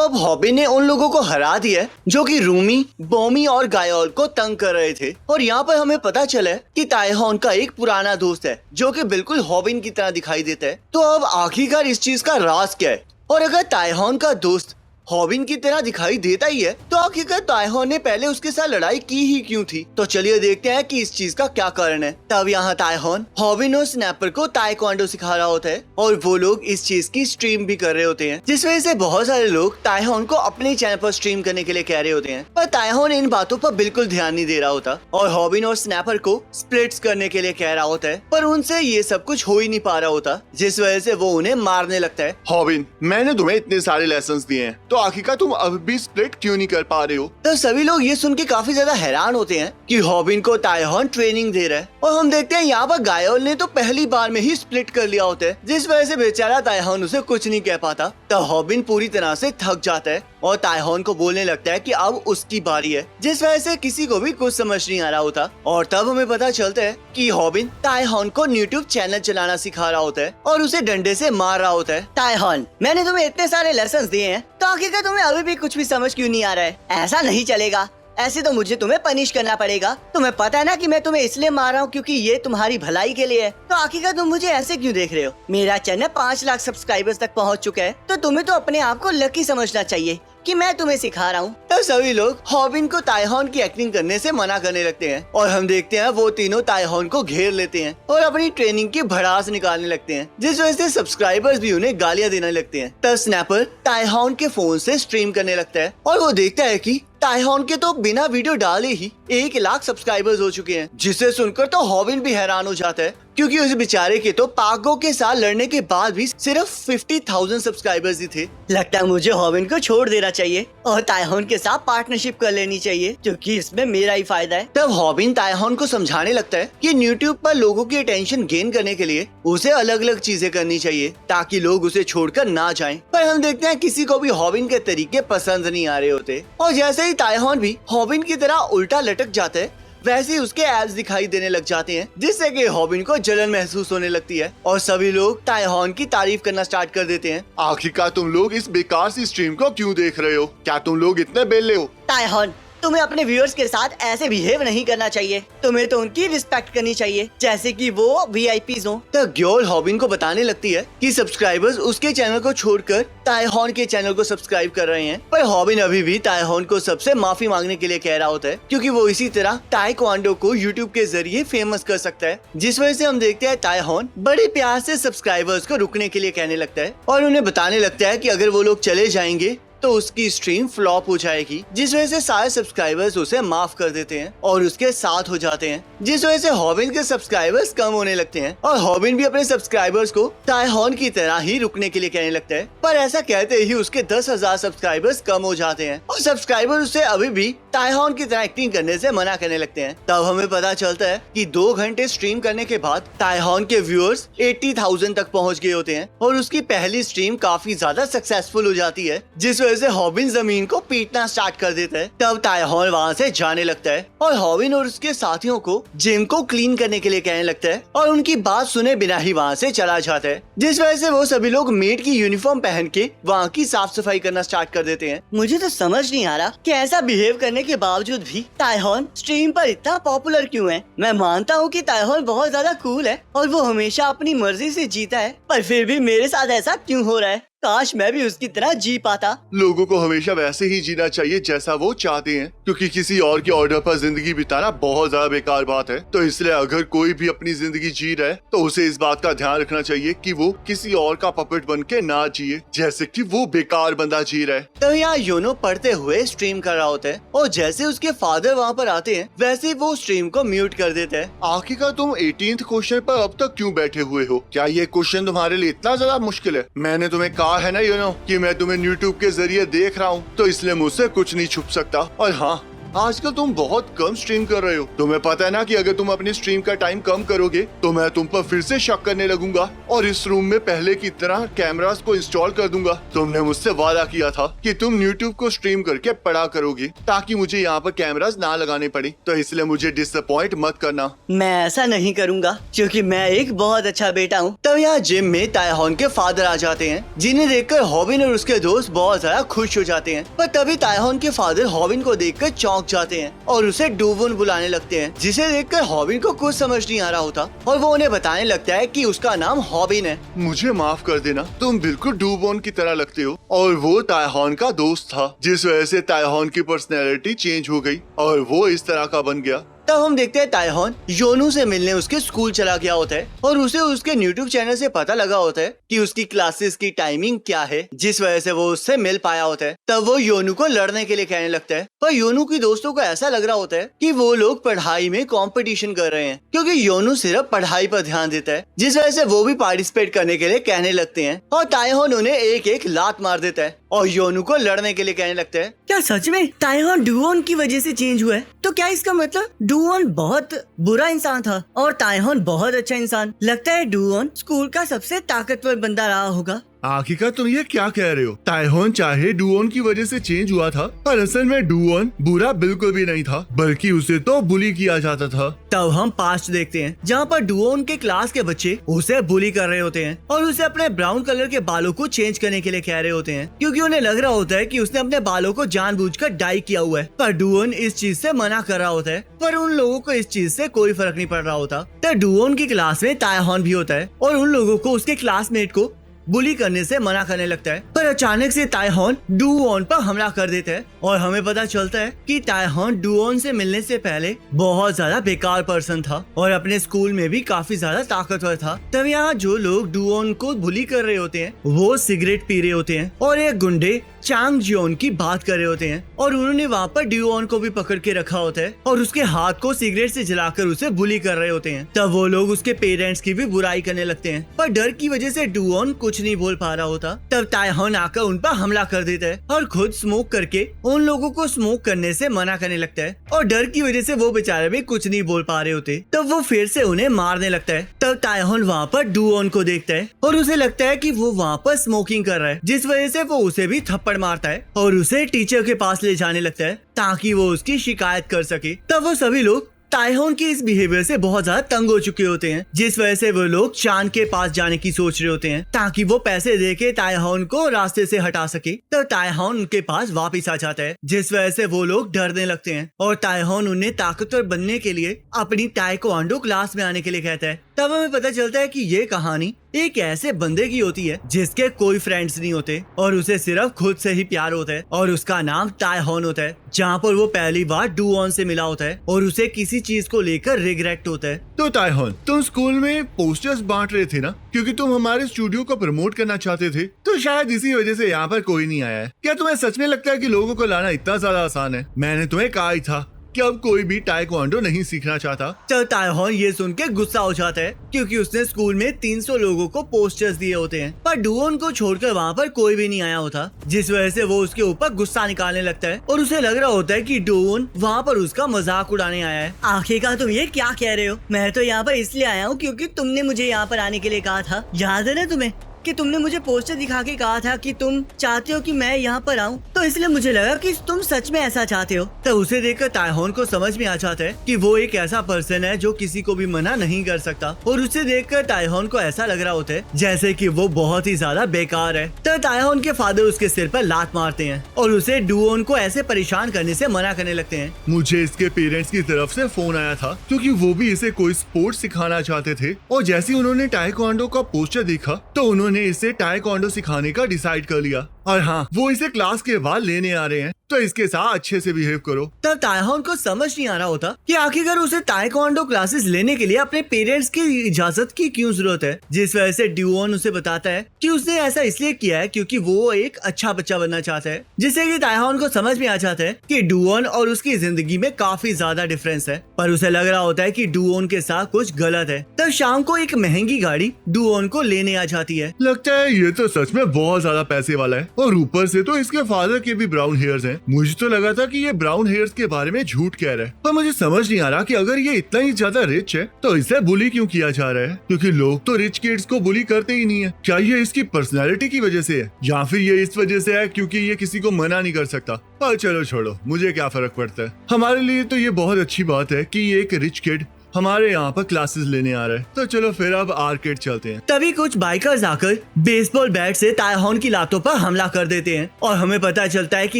अब हॉबिन ने उन लोगों को हरा दिया जो कि रूमी, बॉमी और गायोल को तंग कर रहे थे। और यहाँ पर हमें पता चला कि ताइहॉन का एक पुराना दोस्त है जो कि बिल्कुल हॉबिन की तरह दिखाई देता है। तो अब आखिरकार इस चीज का राज क्या है, और अगर ताइहॉन का दोस्त हॉबिन की तरह दिखाई देता ही है तो आखिरकार ताइहॉन ने पहले उसके साथ लड़ाई की ही क्यों थी। तो चलिए देखते हैं कि इस चीज का क्या कारण है। तब यहाँ ताइहॉन हॉबिन और स्नैपर को ताइक्वांडो सिखा रहा होता है और वो लोग इस चीज की स्ट्रीम भी कर रहे होते हैं, जिस वजह से बहुत सारे लोग ताइहॉन को अपने चैनल पर स्ट्रीम करने के लिए कह रहे होते हैं। पर ताइहॉन इन बातों पर बिल्कुल ध्यान नहीं दे रहा होता और हॉबिन और स्नैपर को स्प्लिट्स करने के लिए कह रहा होता है, पर उनसे ये सब कुछ हो ही नहीं पा रहा होता, जिस वजह से वो उन्हें मारने लगता है। हॉबिन, मैंने तुम्हें इतने सारे लेसन्स दिए हैं, तो आखिरकार तुम अब भी स्प्लिट क्यों नहीं कर पा रहे हो? तो सभी लोग ये सुन के काफी ज्यादा हैरान होते हैं कि हॉबिन को ताइहॉन ट्रेनिंग दे रहा है। और हम देखते हैं यहाँ पर गायोल ने तो पहली बार में ही स्प्लिट कर लिया होता है, जिस वजह से बेचारा ताइहॉन उसे कुछ नहीं कह पाता। तब हॉबिन पूरी तरह से थक जाता है और ताइहॉन को बोलने लगता है कि अब उसकी बारी है, जिस वजह से किसी को भी कुछ समझ नहीं आ रहा होता। और तब हमें पता चलता है कि हॉबिन ताइहॉन को यूट्यूब चैनल चलाना सिखा रहा होता है और उसे डंडे से मार रहा होता है। ताइहॉन, मैंने तुम्हें इतने सारे लेसन दिए हैं, तो आखिरकार तुम्हें अभी भी कुछ भी समझ क्यों नहीं आ रहा है? ऐसा नहीं चलेगा, ऐसे तो मुझे तुम्हें पनिश करना पड़ेगा। तुम्हें पता है ना कि मैं तुम्हें इसलिए मार रहा हूँ क्योंकि ये तुम्हारी भलाई के लिए है, तो आखिरकार तुम मुझे ऐसे क्यों देख रहे हो? मेरा चैनल 5 लाख सब्सक्राइबर्स तक पहुँच चुका है, तो तुम्हें तो अपने आप को लकी समझना चाहिए कि मैं तुम्हें सिखा रहा हूँ। तो सभी लोग हॉबिन को ताइहॉन की एक्टिंग करने से मना करने लगते हैं और हम देखते हैं वो तीनों ताइहॉन को घेर लेते हैं और अपनी ट्रेनिंग की भड़ास निकालने लगते हैं, जिस वजह से सब्सक्राइबर्स भी उन्हें गालियाँ देने लगते हैं। तब स्नैपर ताइहॉन के फोन से स्ट्रीम करने लगता है और वो देखता है कि ताइहॉन के तो बिना वीडियो डाले ही 1 लाख सब्सक्राइबर्स हो चुके हैं, जिसे सुनकर तो हॉबिन भी हैरान हो जाता है क्योंकि उस बेचारे के तो पागो के साथ लड़ने के बाद भी सिर्फ 50,000 सब्सक्राइबर्स ही थे। लगता है मुझे हॉबिन को छोड़ देना चाहिए और ताइहॉन के साथ पार्टनरशिप कर लेनी चाहिए, क्योंकि इसमें मेरा ही फायदा है। तब हॉबिन ताइहॉन को समझाने लगता है कि यूट्यूब पर लोगों की अटेंशन गेन करने के लिए उसे अलग अलग चीजें करनी चाहिए ताकि लोग उसे छोड़कर ना जाएं। पर हम देखते हैं किसी को भी हॉबिन के तरीके पसंद नहीं आ रहे होते और जैसे ही ताइहॉन भी हॉबिन की तरह उल्टा लटक जाता है, वैसे ही उसके एब्स दिखाई देने लग जाते हैं, जिससे कि हॉबिन को जलन महसूस होने लगती है और सभी लोग ताइहॉन की तारीफ करना स्टार्ट कर देते हैं। आखिरकार तुम लोग इस बेकार सी स्ट्रीम को क्यों देख रहे हो? क्या तुम लोग इतने बेले हो? ताइहॉन, तुम्हें अपने व्यूअर्स के साथ ऐसे बिहेव नहीं करना चाहिए, तुम्हें तो उनकी रिस्पेक्ट करनी चाहिए जैसे कि वो वीआईपीज़ हो। तो ग्योल हॉबिन को बताने लगती है कि सब्सक्राइबर्स उसके चैनल को छोड़कर ताइहॉन के चैनल को सब्सक्राइब कर रहे हैं, पर हॉबिन अभी भी ताइहॉन को सबसे माफी मांगने के लिए कह रहा होता है क्योंकि वो इसी तरह ताइक्वांडो को यूट्यूब के जरिए फेमस कर सकता है। जिस वजह से हम देखते हैं ताइहॉन बड़े प्यार से सब्सक्राइबर्स को रुकने के लिए कहने लगता है और उन्हें बताने लगता है कि अगर वो लोग चले जाएंगे तो उसकी स्ट्रीम फ्लॉप हो जाएगी, जिस वजह से सारे सब्सक्राइबर्स उसे माफ कर देते हैं और उसके साथ हो जाते हैं, जिस वजह से हॉबिन के सब्सक्राइबर्स कम होने लगते हैं और हॉबिन भी अपने सब्सक्राइबर्स को ताइहॉन की तरह ही रुकने के लिए कहने लगता है। पर ऐसा कहते ही उसके 10,000 सब्सक्राइबर्स कम हो जाते हैं और सब्सक्राइबर उसे अभी भी ताइहॉन की तरह एक्टिंग करने से मना करने लगते हैं। तब हमें पता चलता है कि 2 घंटे स्ट्रीम करने के बाद ताइहॉन के व्यूअर्स 80,000 तक पहुँच गए होते हैं और उसकी पहली स्ट्रीम काफी ज्यादा सक्सेसफुल हो जाती है, जिस वजह से हॉबिन जमीन को पीटना स्टार्ट कर देता है। तब ताइहॉन वहाँ से जाने लगता है और हॉबिन और उसके साथियों को जिम को क्लीन करने के लिए कहने लगता है और उनकी बात सुने बिना ही वहाँ से चला जाता है, जिस वजह से वो सभी लोग मेड की यूनिफॉर्म पहन के वहाँ की साफ सफाई करना स्टार्ट कर देते हैं। मुझे तो समझ नहीं आ रहा कि ऐसा बिहेव करने के बावजूद भी ताइहॉन स्ट्रीम पर इतना पॉपुलर क्यों है। मैं मानता हूँ कि ताइहॉन बहुत ज्यादा कूल है और वो हमेशा अपनी मर्जी से जीता है, पर फिर भी मेरे साथ ऐसा क्यों हो रहा है? काश मैं भी उसकी तरह जी पाता। लोगों को हमेशा वैसे ही जीना चाहिए जैसा वो चाहते हैं, क्योंकि किसी और के ऑर्डर पर जिंदगी बिताना बहुत ज्यादा बेकार बात है। तो इसलिए अगर कोई भी अपनी जिंदगी जी रहा है तो उसे इस बात का ध्यान रखना चाहिए कि वो किसी और का पपेट बन के ना जिए जैसे कि वो बेकार बंदा जी रहा है। तो यहाँ योनो पढ़ते हुए स्ट्रीम कर रहा होता है और जैसे उसके फादर वहाँ पर आते हैं वैसे वो स्ट्रीम को म्यूट कर देते हैं। आखिरकार तुम 18th क्वेश्चन पर अब तक क्यों बैठे हुए हो? क्या ये क्वेश्चन तुम्हारे लिए इतना ज्यादा मुश्किल है? मैंने तुम्हें कहा है ना योनो कि मैं तुम्हें यूट्यूब के जरिए देख रहा हूँ, तो इसलिए मुझसे कुछ नहीं छुप सकता। और हाँ, आजकल तुम बहुत कम स्ट्रीम कर रहे हो। तुम्हें पता है ना कि अगर तुम अपनी स्ट्रीम का टाइम कम करोगे तो मैं तुम पर फिर से शक करने लगूंगा और इस रूम में पहले की तरह कैमरास को इंस्टॉल कर दूंगा। तुमने मुझसे वादा किया था कि तुम यूट्यूब को स्ट्रीम करके पढ़ा करोगे ताकि मुझे यहाँ पर कैमरास ना लगाने पड़े, तो इसलिए मुझे डिसअपॉइंट मत करना। मैं ऐसा नहीं करूंगा क्योंकि मैं एक बहुत अच्छा बेटा हूँ। तब यहाँ जिम में तायहॉन के फादर आ जाते हैं, जिन्हें देखकर हॉबिन और उसके दोस्त बहुत ज्यादा खुश हो जाते हैं। पर तभी तायहॉन के फादर हॉबिन को देखकर चौंक जाते हैं और उसे डूवोन बुलाने लगते हैं, जिसे देखकर हॉबिन को कुछ समझ नहीं आ रहा होता और वो उन्हें बताने लगता है कि उसका नाम हॉबिन है। मुझे माफ कर देना, तुम बिल्कुल डूबोन की तरह लगते हो। और वो तायहॉन का दोस्त था, जिस वजह से तायहॉन की पर्सनैलिटी चेंज हो गई और वो इस तरह का बन गया। तब हम देखते हैं तायहॉन योनू से मिलने उसके स्कूल चला गया होता है और उसे उसके यूट्यूब चैनल से पता लगा होता है कि उसकी क्लासेस की टाइमिंग क्या है, जिस वजह से वो उससे मिल पाया होता है। तब वो योनू को लड़ने के लिए कहने लगता है, पर योनू की दोस्तों को ऐसा लग रहा होता है कि वो लोग पढ़ाई में कंपटीशन कर रहे हैं, क्योंकि योनू सिर्फ पढ़ाई पर ध्यान देता है, जिस वजह से वो भी पार्टिसिपेट करने के लिए कहने लगते हैं और तायहॉन उन्हें एक एक लात मार देता है और योनू को लड़ने के लिए कहने लगता है। क्या सच में तायहॉन डुओन की वजह से चेंज हुआ है? तो क्या इसका मतलब डुओन बहुत बुरा इंसान था और तायहॉन बहुत अच्छा इंसान? लगता है डुओन स्कूल का सबसे ताकतवर बंदा रहा होगा। आखिरकार तुम ये क्या कह रहे हो? तायहॉन चाहे डुओन की वजह से चेंज हुआ था, पर असल में डुओन बुरा बिल्कुल भी नहीं था, बल्कि उसे तो बुली किया जाता था। तब हम पास्ट देखते हैं, जहाँ पर डुओन के क्लास के बच्चे उसे बुली कर रहे होते हैं और उसे अपने ब्राउन कलर के बालों को चेंज करने के लिए कह रहे होते हैं, क्योंकि उन्हें लग रहा होता है कि उसने अपने बालों को जानबूझकर डाई किया हुआ है। पर डुओन इस चीज से मना कर रहा होता है, पर उन लोगों को इस चीज से कोई फर्क नहीं पड़ रहा होता। तो डुओन की क्लास में तायहॉन भी होता है और उन लोगों को उसके क्लासमेट को बुली करने से मना करने लगता है। पर अचानक से तायहॉन डुओन पर हमला कर देता है और हमें पता चलता है कि तायहॉन डुओन से मिलने से पहले बहुत ज्यादा बेकार पर्सन था और अपने स्कूल में भी काफी ज्यादा ताकतवर था। तब यहाँ जो लोग डुओन को बुली कर रहे होते हैं वो सिगरेट पी रहे होते हैं और एक गुंडे चांग जियोन की बात कर रहे होते हैं और उन्होंने वहाँ पर डुओन को भी पकड़ के रखा होता है और उसके हाथ को सिगरेट से जलाकर उसे बुली कर रहे होते हैं। तब वो लोग उसके पेरेंट्स की भी बुराई करने लगते हैं, पर डर की वजह से डुओन कुछ नहीं बोल पा रहा होता। तब तायहॉन आकर उन पर हमला कर देता है और खुद स्मोक करके उन लोगों को स्मोक करने से मना करने लगता है और डर की वजह से वो बेचारे भी कुछ नहीं बोल पा रहे होते। तब वो फिर से उन्हें मारने लगता है। तब तायहॉन वहाँ पर डुओन को देखता है और उसे लगता है कि वो वहाँ पर स्मोकिंग कर रहा है, जिस वजह से वो उसे भी थप्पड़ मारता है और उसे टीचर के पास ले जाने लगता है ताकि वो उसकी शिकायत कर सके। तब वो सभी लोग तायहॉन के इस बिहेवियर से बहुत ज्यादा तंग हो चुके होते हैं, जिस वजह से वो लोग चांद के पास जाने की सोच रहे होते हैं ताकि वो पैसे देके तायहॉन को रास्ते से हटा सके। तो तायहॉन उनके पास वापस आ जाता है, जिस वजह से वो लोग डरने लगते हैं और तायहॉन उन्हें ताकतवर बनने के लिए अपनी ताइक्वांडो क्लास में आने के लिए कहता है। तब हमें पता चलता है कि ये कहानी एक ऐसे बंदे की होती है जिसके कोई फ्रेंड्स नहीं होते और उसे सिर्फ खुद से ही प्यार होता है और उसका नाम तायहॉन होता है, जहाँ पर वो पहली बार डुओन से मिला होता है और उसे किसी चीज को लेकर रिग्रेट होता है। तो तायहॉन, तुम स्कूल में पोस्टर्स बांट रहे थे ना, क्योंकि तुम हमारे स्टूडियो को प्रमोट करना चाहते थे, तो शायद इसी वजह से यहाँ पर कोई नहीं आया है। क्या तुम्हें सच में लगता है कि लोगों को लाना इतना ज्यादा आसान है? मैंने तुम्हें कहा ही था कि अब कोई भी ताइक्वांडो नहीं सीखना चाहता। तो तायहॉन ये सुन के गुस्सा हो जाता है, क्योंकि उसने स्कूल में 300 लोगों को पोस्टर्स दिए होते हैं, पर डुओन को छोड़कर वहाँ पर कोई भी नहीं आया होता, जिस वजह से वो उसके ऊपर गुस्सा निकालने लगता है और उसे लग रहा होता है कि डुओन वहाँ पर उसका मजाक उड़ाने आया है। आखिरकार तुम ये क्या कह रहे हो? मैं तो यहाँ पर इसलिए आया हूँ क्योंकि तुमने मुझे यहाँ पर आने के लिए कहा था। याद है ना तुम्हें कि तुमने मुझे पोस्टर दिखा के कहा था कि तुम चाहते हो कि मैं यहाँ पर आऊँ, तो इसलिए मुझे लगा कि तुम सच में ऐसा चाहते हो। तो उसे देखकर तायहॉन को समझ में आ जाता है कि वो एक ऐसा पर्सन है जो किसी को भी मना नहीं कर सकता और उसे देखकर तायहॉन को ऐसा लग रहा होता है जैसे कि वो बहुत ही ज्यादा बेकार है। तो तायहॉन के फादर उसके सिर पर लात मारते हैं और उसे डुओन को ऐसे परेशान करने से मना करने लगते हैं। मुझे इसके पेरेंट्स की तरफ से फोन आया था क्योंकि वो भी इसे कोई स्पोर्ट सिखाना चाहते थे और जैसे ही उन्होंने ताइक्वांडो का पोस्टर देखा तो उन्होंने इसे ताइक्वांडो सिखाने का डिसाइड कर लिया और हाँ, वो इसे क्लास के बाद लेने आ रहे हैं, तो इसके साथ अच्छे से बिहेव करो। तब तायहॉन को समझ नहीं आ रहा होता कि आखिरकार उसे ताइक्वांडो क्लासेस लेने के लिए अपने पेरेंट्स की इजाजत की क्यों जरूरत है, जिस वजह से डुओन उसे बताता है कि उसने ऐसा इसलिए किया है क्योंकि वो एक अच्छा बच्चा बनना चाहता है, जिससे कि तायहॉन को समझ में आ जाता है कि डुओन और उसकी जिंदगी में काफी ज्यादा डिफरेंस है, पर उसे लग रहा होता है कि डुओन के साथ कुछ गलत है। तब शाम को एक महंगी गाड़ी डुओन को लेने आ जाती है। लगता है ये तो सच में बहुत ज्यादा पैसे वाला है और ऊपर से तो इसके फादर के भी ब्राउन हेयर्स हैं, मुझे तो लगा था कि ये ब्राउन हेयर्स के बारे में झूठ कह रहा है, पर मुझे समझ नहीं आ रहा कि अगर ये इतना ही ज्यादा रिच है तो इसे बुली क्यों किया जा रहा है, क्योंकि लोग तो रिच किड्स को बुली करते ही नहीं है। क्या ये इसकी पर्सनैलिटी की वजह से है या फिर ये इस वजह से है क्योंकि ये किसी को मना नहीं कर सकता। पर चलो छोड़ो, मुझे क्या फर्क पड़ता है। हमारे लिए तो ये बहुत अच्छी बात है कि ये एक रिच किड हमारे यहाँ पर क्लासेस लेने आ रहा है। तो चलो फिर अब आर्केड चलते हैं। तभी कुछ बाइकर्स आकर बेसबॉल बैट से तायहॉन की लातों पर हमला कर देते हैं और हमें पता चलता है कि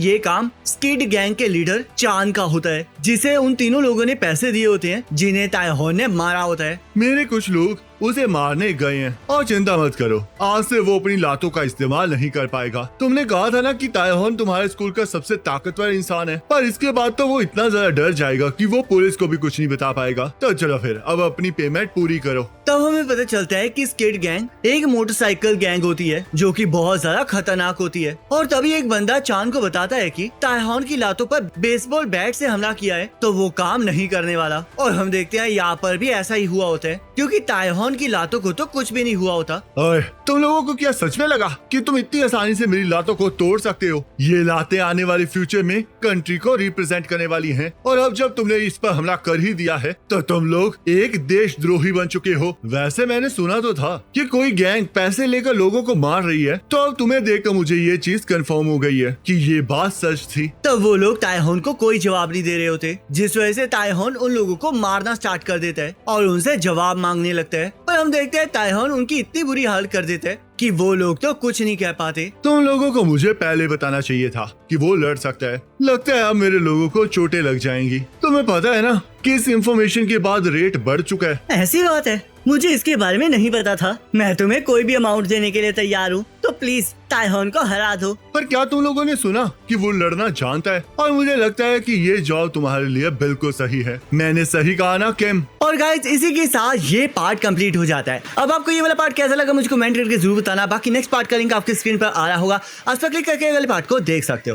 ये काम स्किड गैंग के लीडर चांद का होता है, जिसे उन तीनों लोगों ने पैसे दिए होते हैं जिन्हें तायहॉन ने मारा होता है। मेरे कुछ लोग उसे मारने गए हैं और चिंता मत करो, आज से वो अपनी लातों का इस्तेमाल नहीं कर पाएगा। तुमने कहा था ना कि तायहॉन तुम्हारे स्कूल का सबसे ताकतवर इंसान है, पर इसके बाद तो वो इतना ज्यादा डर जाएगा कि वो पुलिस को भी कुछ नहीं बता पाएगा। तो चलो फिर अब अपनी पेमेंट पूरी करो। तब हमें पता चलता है कि स्किड गैंग एक मोटरसाइकिल गैंग होती है जो कि बहुत ज्यादा खतरनाक होती है। और तभी एक बंदा चांद को बताता है कि तायहॉन की लातों पर बेसबॉल बैट से हमला किया है तो वो काम नहीं करने वाला। और हम देखते हैं यहाँ पर भी ऐसा ही हुआ होता है, क्योंकि तायहॉन की लातों को तो कुछ भी नहीं हुआ होता। ओए, तुम लोगों को क्या सच में लगा कि तुम इतनी आसानी से मेरी लातों को तोड़ सकते हो? ये लातें आने वाले फ्यूचर में कंट्री को रिप्रेजेंट करने वाली हैं, और अब जब तुमने इस पर हमला कर ही दिया है तो तुम लोग एक देशद्रोही बन चुके हो। वैसे मैंने सुना तो था कि कोई गैंग पैसे लेकर लोगों को मार रही है, तो अब तुम्हें देखकर मुझे ये चीज कंफर्म हो गई है कि ये बात सच थी। तब वो लोग तायहॉन को कोई जवाब नहीं दे रहे होते, जिस वजह से तायहॉन उन लोगों को मारना स्टार्ट कर देता है और उनसे जवाब मांगने लगता है। पर हम देखते हैं तायहॉन उनकी इतनी बुरी हालत कर देता है कि वो लोग तो कुछ नहीं कह पाते। तुम लोगों को मुझे पहले बताना चाहिए था कि वो लड़ सकता है। लगता है अब मेरे लोगों को चोटें लग जाएंगी। तुम्हें पता है ना कि इस इंफॉर्मेशन के बाद रेट बढ़ चुका है। ऐसी बात है, मुझे इसके बारे में नहीं पता था। मैं तुम्हें कोई भी अमाउंट देने के लिए तैयार हूँ, तो प्लीज तायहॉन को हरा दो। पर क्या तुम लोगों ने सुना कि वो लड़ना जानता है? और मुझे लगता है कि ये जॉब तुम्हारे लिए बिल्कुल सही है। मैंने सही कहा ना किम? और गाइस, इसी के साथ ये पार्ट कंप्लीट हो जाता है। अब आपको ये वाला पार्ट कैसा लगा मुझे कमेंट करके जरूर बताना। बाकी नेक्स्ट पार्ट का लिंक आपके स्क्रीन पर आ रहा होगा, उस पर क्लिक करके अगले पार्ट को देख सकते हो।